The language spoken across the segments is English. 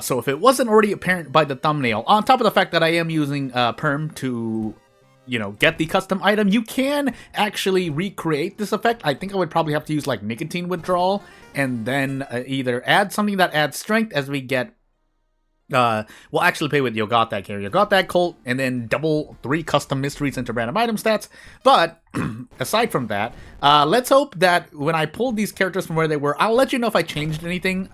So if it wasn't already apparent by the thumbnail, on top of the fact that I am using Perm to, get the custom item, you can actually recreate this effect. I think I would probably have to use like nicotine withdrawal and then either add something that adds strength as we get. We'll actually play with Yogatag here. Yogatag, Colt, and then double 3 custom mysteries into random item stats. But aside from that, let's hope that when I pulled these characters from where they were, I'll let you know if I changed anything.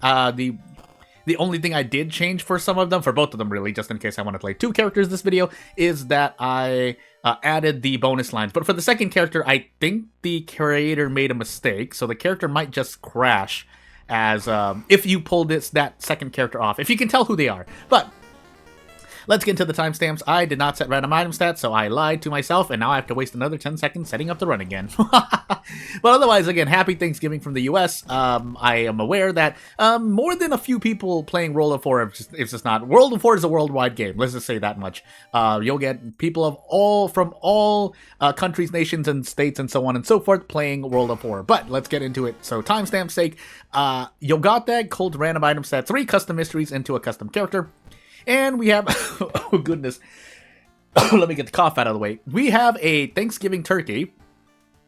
The only thing I did change for some of them, for both of them really, just in case I want to play 2 characters this video, is that I added the bonus lines. But for the second character, I think the creator made a mistake, so the character might just crash as if you pull that second character off, if you can tell who they are. But let's get into the timestamps. I did not set random item stats, so I lied to myself, and now I have to waste another 10 seconds setting up the run again. But otherwise, again, happy Thanksgiving from the US. I am aware that more than a few people playing World of War, it's just not. World of War is a worldwide game, let's just say that much. You'll get people from all countries, nations, and states, and so on and so forth playing World of War. But let's get into it. So timestamp's sake, Yogatag, Cold random item stats, 3 custom mysteries into a custom character. And we have, oh goodness, let me get the cough out of the way. We have a Thanksgiving turkey,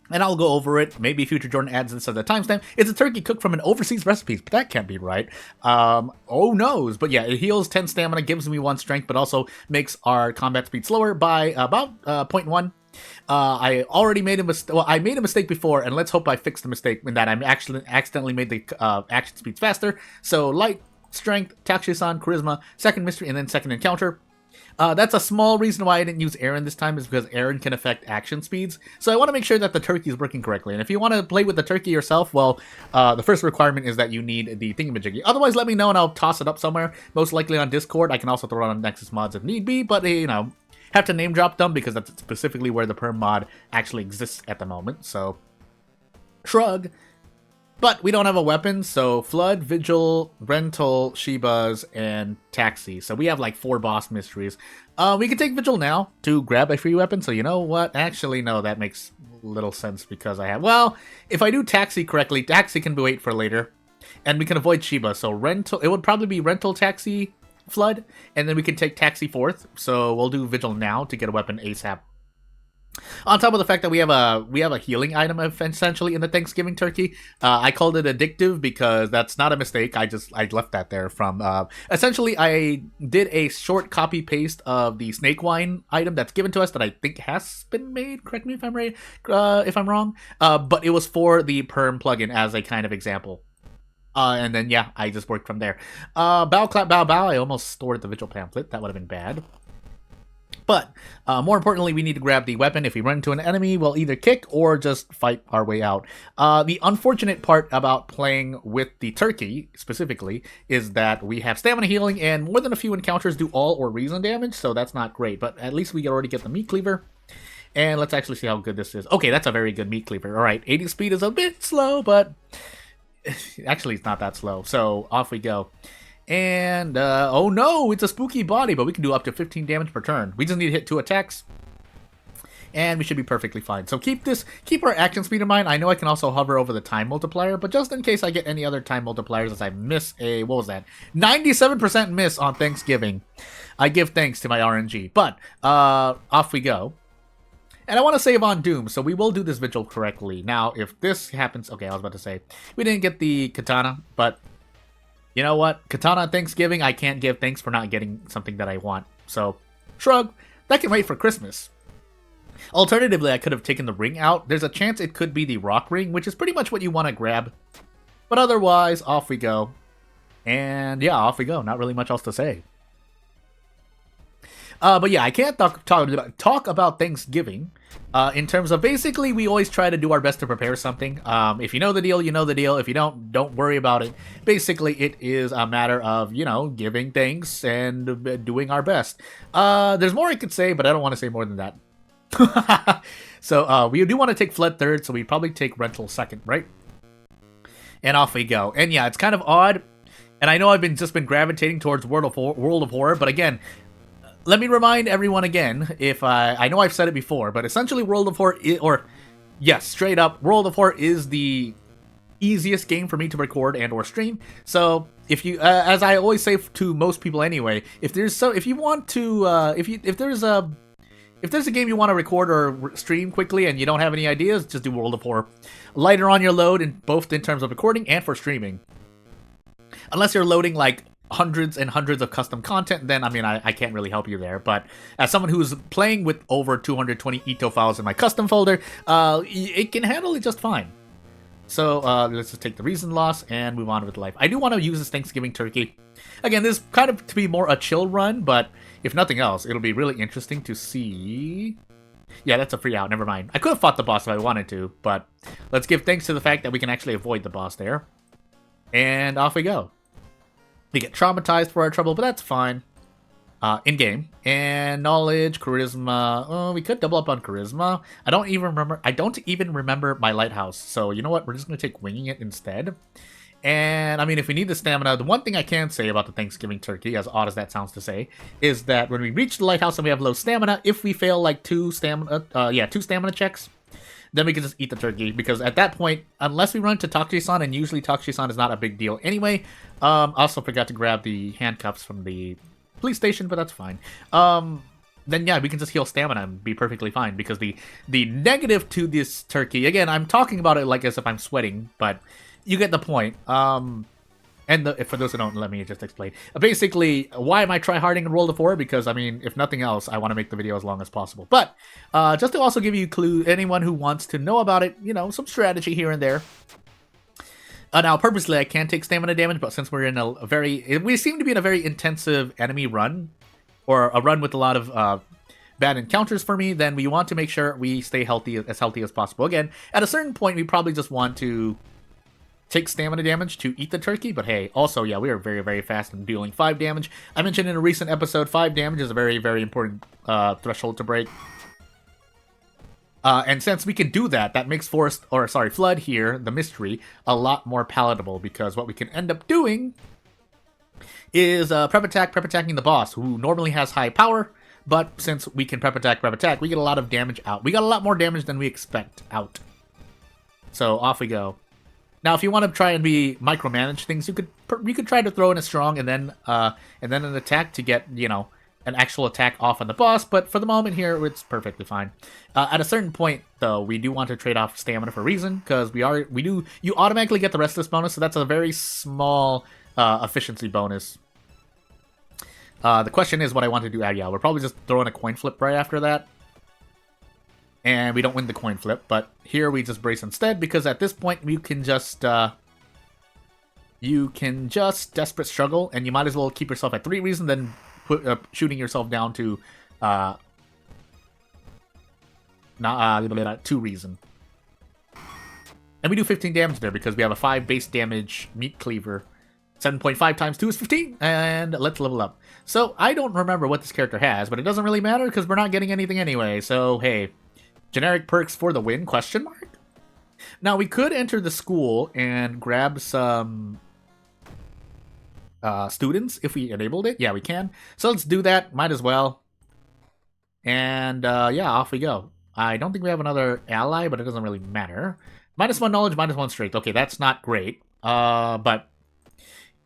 and I'll go over it. Maybe Future Jordan adds this as a timestamp. It's a turkey cooked from an overseas recipe, but that can't be right. Oh noes. But yeah, it heals 10 stamina, gives me 1 strength, but also makes our combat speed slower by about 0.1. I already made a mistake. Well, I made a mistake before, and let's hope I fixed the mistake in that I actually accidentally made the action speeds faster. So light, strength, Takshisan, charisma, second mystery, and then second encounter. That's a small reason why I didn't use Aaron this time, is because Aaron can affect action speeds. So I want to make sure that the turkey is working correctly. And if you want to play with the turkey yourself, well, the first requirement is that you need the thingamajiggy. Otherwise, let me know and I'll toss it up somewhere. Most likely on Discord. I can also throw it on Nexus Mods if need be, but have to name drop them because that's specifically where the perm mod actually exists at the moment. So, shrug. But we don't have a weapon, so Flood, Vigil, Rental, Shebas, and Taxi. So we have like 4 boss mysteries. We can take Vigil now to grab a free weapon, so you know what? Actually, no, that makes little sense because I have... Well, if I do Taxi correctly, Taxi can wait for later. And we can avoid Sheba, so Rental... It would probably be Rental, Taxi, Flood, and then we can take Taxi 4th. So we'll do Vigil now to get a weapon ASAP. On top of the fact that we have a healing item essentially in the Thanksgiving turkey, I called it addictive because that's not a mistake. I left that there from essentially I did a short copy paste of the snake wine item that's given to us that I think has been made. Correct me if I'm right, if I'm wrong. But it was for the perm plugin as a kind of example. And then yeah, I just worked from there. Bow clap bow bow. I almost stored the vigil pamphlet. That would have been bad. But more importantly, we need to grab the weapon. If we run into an enemy, we'll either kick or just fight our way out. The unfortunate part about playing with the turkey, specifically, is that we have stamina healing, and more than a few encounters do all or reason damage, so that's not great. But at least we can already get the meat cleaver. And let's actually see how good this is. Okay, that's a very good meat cleaver. Alright, 80 speed is a bit slow, but actually it's not that slow. So off we go. And, oh no, it's a spooky body, but we can do up to 15 damage per turn. We just need to hit 2 attacks, and we should be perfectly fine. So keep our action speed in mind. I know I can also hover over the time multiplier, but just in case I get any other time multipliers as I miss a, what was that? 97% miss on Thanksgiving. I give thanks to my RNG. But, off we go. And I want to save on Doom, so we will do this vigil correctly. Now, if this happens, okay, I was about to say, we didn't get the katana, but... You know what? Katana on Thanksgiving, I can't give thanks for not getting something that I want. So, shrug. That can wait for Christmas. Alternatively, I could have taken the ring out. There's a chance it could be the rock ring, which is pretty much what you want to grab. But otherwise, off we go. And yeah, off we go. Not really much else to say. But yeah, I can't talk about Thanksgiving in terms of basically we always try to do our best to prepare something. If you know the deal, you know the deal. If you don't worry about it. Basically, it is a matter of, giving thanks and doing our best. There's more I could say, but I don't want to say more than that. So we do want to take Flood 3rd, so we probably take Rental 2nd, right? And off we go. And yeah, it's kind of odd. And I know I've just been gravitating towards World of Horror, but again... Let me remind everyone again, if I know I've said it before, but essentially World of Horror, straight up, World of Horror is the easiest game for me to record and or stream. So if you, as I always say to most people anyway, if there's if you want to, if there's a game you want to record or stream quickly and you don't have any ideas, just do World of War. Lighter on your load, both in terms of recording and for streaming. Unless you're loading like hundreds and hundreds of custom content, then I mean I can't really help you there. But as someone who's playing with over 220 Ito files in my custom folder, it can handle it just fine. So let's just take the recent loss and move on with life. I do want to use this Thanksgiving turkey. Again, this is kind of to be more a chill run, but if nothing else, it'll be really interesting to see. Yeah, that's a free out. Never mind. I could have fought the boss if I wanted to, but let's give thanks to the fact that we can actually avoid the boss there. And off we go. We get traumatized for our trouble, but that's fine. In-game. And knowledge, charisma. Oh, we could double up on charisma. I don't even remember my lighthouse. So you know what? We're just going to take winging it instead. And I mean, if we need the stamina, the one thing I can say about the Thanksgiving turkey, as odd as that sounds to say, is that when we reach the lighthouse and we have low stamina, if we fail like two stamina checks, then we can just eat the turkey, because at that point, unless we run to Takushi-san, and usually Takushi-san is not a big deal anyway. Also forgot to grab the handcuffs from the police station, but that's fine. Then yeah, we can just heal stamina and be perfectly fine, because the negative to this turkey, again, I'm talking about it like as if I'm sweating, but you get the point. And for those who don't, let me just explain. Basically, why am I tryharding in World of War? Because, I mean, if nothing else, I want to make the video as long as possible. But, just to also give you a clue, anyone who wants to know about it, you know, some strategy here and there. Now, purposely, I can take stamina damage, but since we're in we seem to be in a very intensive enemy run, or a run with a lot of bad encounters for me, then we want to make sure we stay healthy as possible. Again, at a certain point, we probably just want to take stamina damage to eat the turkey, but hey, also, yeah, we are very, very fast in dealing 5 damage. I mentioned in a recent episode, 5 damage is a very, very important threshold to break. And since we can do that, that makes Flood here, the mystery, a lot more palatable, because what we can end up doing is prep attacking the boss, who normally has high power, but since we can prep attack, we get a lot of damage out. We got a lot more damage than we expect out. So off we go. Now, if you want to try and micromanage things, you could try to throw in a strong and then an attack to get, you know, an actual attack off on the boss. But for the moment here, it's perfectly fine. At a certain point, though, we do want to trade off stamina for reason, because you automatically get the restless bonus, so that's a very small efficiency bonus. The question is what I want to do. Yeah, we're probably just throwing a coin flip right after that. And we don't win the coin flip, but here we just brace instead, because at this point you can just desperate struggle, and you might as well keep yourself at 3 reason than shooting yourself down to 2 reason. And we do 15 damage there because we have a 5 base damage meat cleaver. 7.5 times 2 is 15, and let's level up. So I don't remember what this character has, but it doesn't really matter because we're not getting anything anyway. So hey. Generic perks for the win, question mark? Now, we could enter the school and grab some students if we enabled it. Yeah, we can. So let's do that. Might as well. And yeah, off we go. I don't think we have another ally, but it doesn't really matter. -1 knowledge, -1 strength. Okay, that's not great. But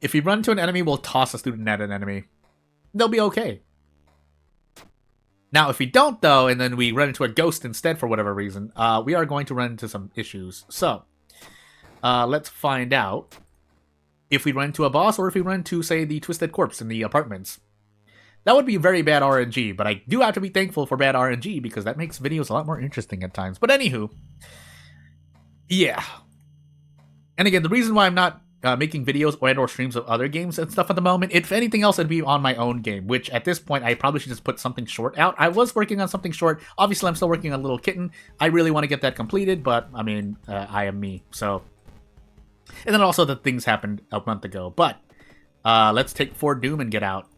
if we run to an enemy, we'll toss a student at an enemy. They'll be okay. Now, if we don't, though, and then we run into a ghost instead for whatever reason, we are going to run into some issues. So, let's find out if we run into a boss or if we run to, say, the Twisted Corpse in the apartments. That would be very bad RNG, but I do have to be thankful for bad RNG because that makes videos a lot more interesting at times. But anywho, yeah. And again, the reason why I'm not making videos or streams of other games and stuff at the moment, if anything else, it'd be on my own game, which at this point, I probably should just put something short out. I was working on something short. Obviously, I'm still working on Little Kitten. I really want to get that completed, but, I mean, I am me, so. And then also the things happened a month ago, but let's take Fort Doom and get out.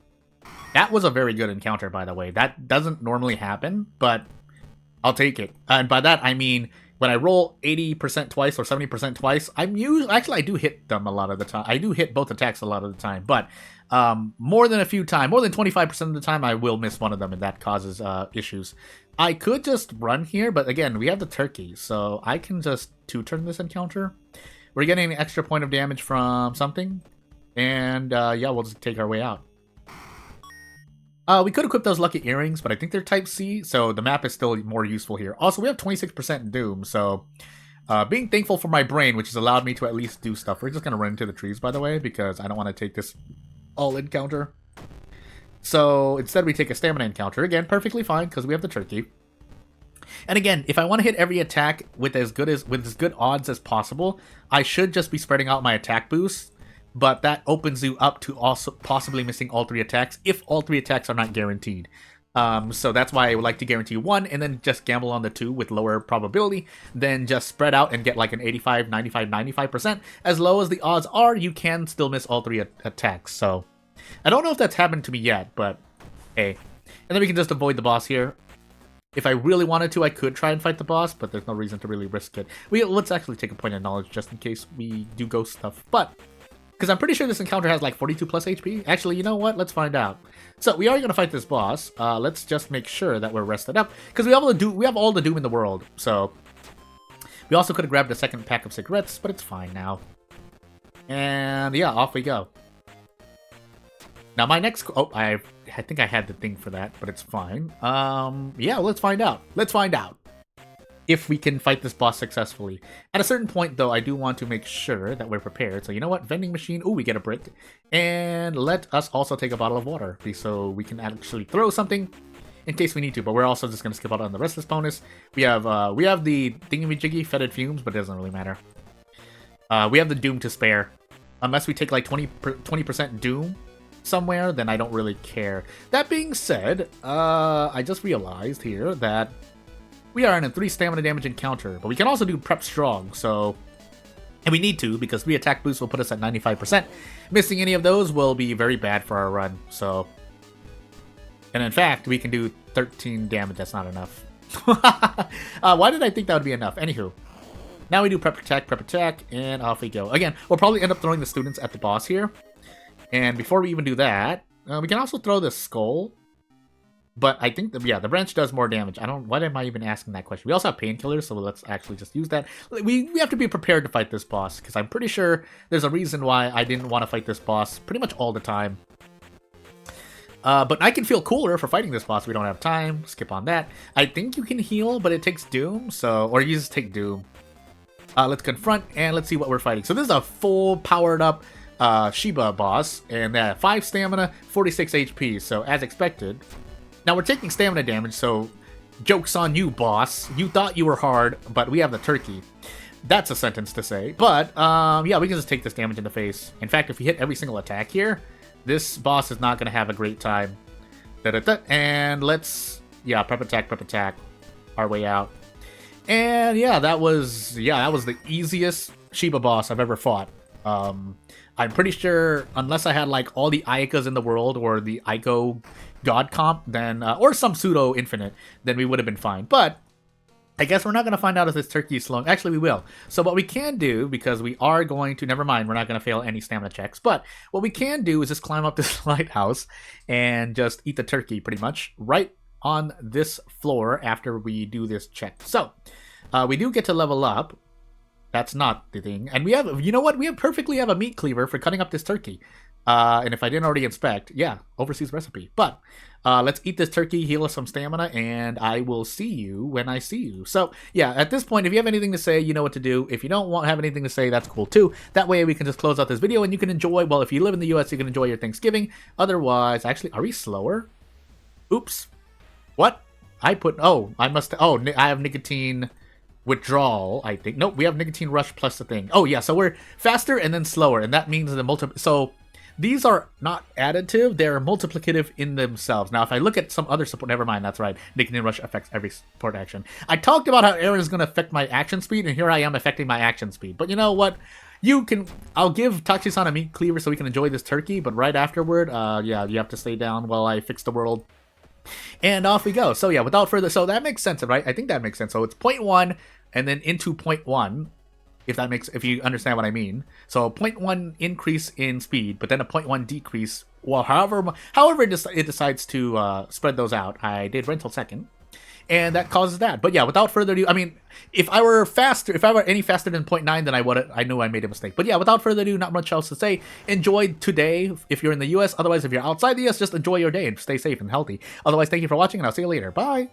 That was a very good encounter, by the way. That doesn't normally happen, but I'll take it. And by that, I mean, when I roll 80% twice or 70% twice, actually, I do hit them a lot of the time. I do hit both attacks a lot of the time, but more than 25% of the time, I will miss one of them, and that causes issues. I could just run here, but again, we have the turkey, so I can just 2-turn this encounter. We're getting an extra point of damage from something. And yeah, we'll just take our way out. We could equip those lucky earrings, but I think they're type C, so the map is still more useful here. Also, we have 26% Doom, so being thankful for my brain, which has allowed me to at least do stuff. We're just going to run into the trees, by the way, because I don't want to take this all encounter. So instead we take a stamina encounter. Again, perfectly fine, because we have the turkey. And again, if I want to hit every attack with as good odds as possible, I should just be spreading out my attack boosts. But that opens you up to also possibly missing all 3 attacks if all 3 attacks are not guaranteed. So that's why I would like to guarantee 1 and then just gamble on the 2 with lower probability, then just spread out and get like an 85, 95, 95%. As low as the odds are, you can still miss all 3 attacks. So I don't know if that's happened to me yet, but hey. And then we can just avoid the boss here. If I really wanted to, I could try and fight the boss, but there's no reason to really risk it. Let's actually take a point of knowledge just in case we do ghost stuff. But because I'm pretty sure this encounter has like 42 plus HP. Actually, you know what? Let's find out. So we are going to fight this boss. Let's just make sure that we're rested up. Because we have all the Doom in the world. So we also could have grabbed a second pack of cigarettes, but it's fine now. And yeah, off we go. Now my next... Oh, I think I had the thing for that, but it's fine. Yeah, let's find out. Let's find out if we can fight this boss successfully. At a certain point, though, I do want to make sure that we're prepared. So you know what? Vending machine. Ooh, we get a brick. And let us also take a bottle of water, so we can actually throw something in case we need to. But we're also just going to skip out on the rest of this bonus. We have the thingamajiggy, fetid fumes, but it doesn't really matter. We have the Doom to spare. Unless we take like 20% Doom somewhere, then I don't really care. That being said, I just realized here that we are in a 3 stamina damage encounter, but we can also do prep strong, so... And we need to, because 3 attack boosts will put us at 95%. Missing any of those will be very bad for our run, so... And in fact, we can do 13 damage, that's not enough. Why did I think that would be enough? Anywho. Now we do prep attack, and off we go. Again, we'll probably end up throwing the students at the boss here. And before we even do that, we can also throw the skull. But I think, the branch does more damage. Why am I even asking that question? We also have painkillers, so let's actually just use that. We have to be prepared to fight this boss, because I'm pretty sure there's a reason why I didn't want to fight this boss pretty much all the time. But I can feel cooler for fighting this boss. We don't have time. Skip on that. I think you can heal, but it takes Doom, or you just take Doom. Let's confront, and let's see what we're fighting. So this is a full powered up Shiba boss, and 5 stamina, 46 HP, so as expected. Now we're taking stamina damage, so joke's on you, boss. You thought you were hard, but we have the turkey. That's a sentence to say. But, yeah, we can just take this damage in the face. In fact, if we hit every single attack here, this boss is not going to have a great time. And let's, yeah, prep attack, our way out. And yeah, that was the easiest Shiba boss I've ever fought. I'm pretty sure, unless I had like all the Aikas in the world or the Aiko God comp, then or some pseudo infinite, then we would have been fine. But I guess we're not going to find out if this turkey is slow. Actually, we will. So what we can do, because we are going to, never mind, we're not going to fail any stamina checks. But what we can do is just climb up this lighthouse and just eat the turkey, pretty much, right on this floor after we do this check. So we do get to level up. That's not the thing. And we have, you know what? We perfectly have a meat cleaver for cutting up this turkey. And if I didn't already inspect, yeah, overseas recipe. But let's eat this turkey, heal us some stamina, and I will see you when I see you. So, yeah, at this point, if you have anything to say, you know what to do. If you don't have anything to say, that's cool too. That way we can just close out this video and you can enjoy, well, if you live in the US, you can enjoy your Thanksgiving. Otherwise, actually, are we slower? Oops. What? I have nicotine withdrawal, I think. Nope, we have nicotine rush plus the thing. Oh, yeah, so we're faster and then slower, and that means the so these are not additive, they're multiplicative in themselves. Now, if I look at some other support, never mind, that's right. Nicotine rush affects every support action. I talked about how Aaron is going to affect my action speed, and here I am affecting my action speed. But you know what? I'll give Tachi-san a meat cleaver so we can enjoy this turkey, but right afterward, yeah, you have to stay down while I fix the world. And off we go. So yeah, without further, so that makes sense, right? I think that makes sense. So it's 0.1 and then into 0.1, if you understand what I mean. So 0.1 increase in speed, but then a 0.1 decrease. Well, however it decides to spread those out. I did rental second. and that causes that. But yeah, without further ado, I mean, if I were any faster than 0.9, then I knew I made a mistake. But yeah, without further ado, not much else to say. Enjoy today if you're in the US. Otherwise, if you're outside the US, just enjoy your day and stay safe and healthy. Otherwise, thank you for watching, and I'll see you later. Bye!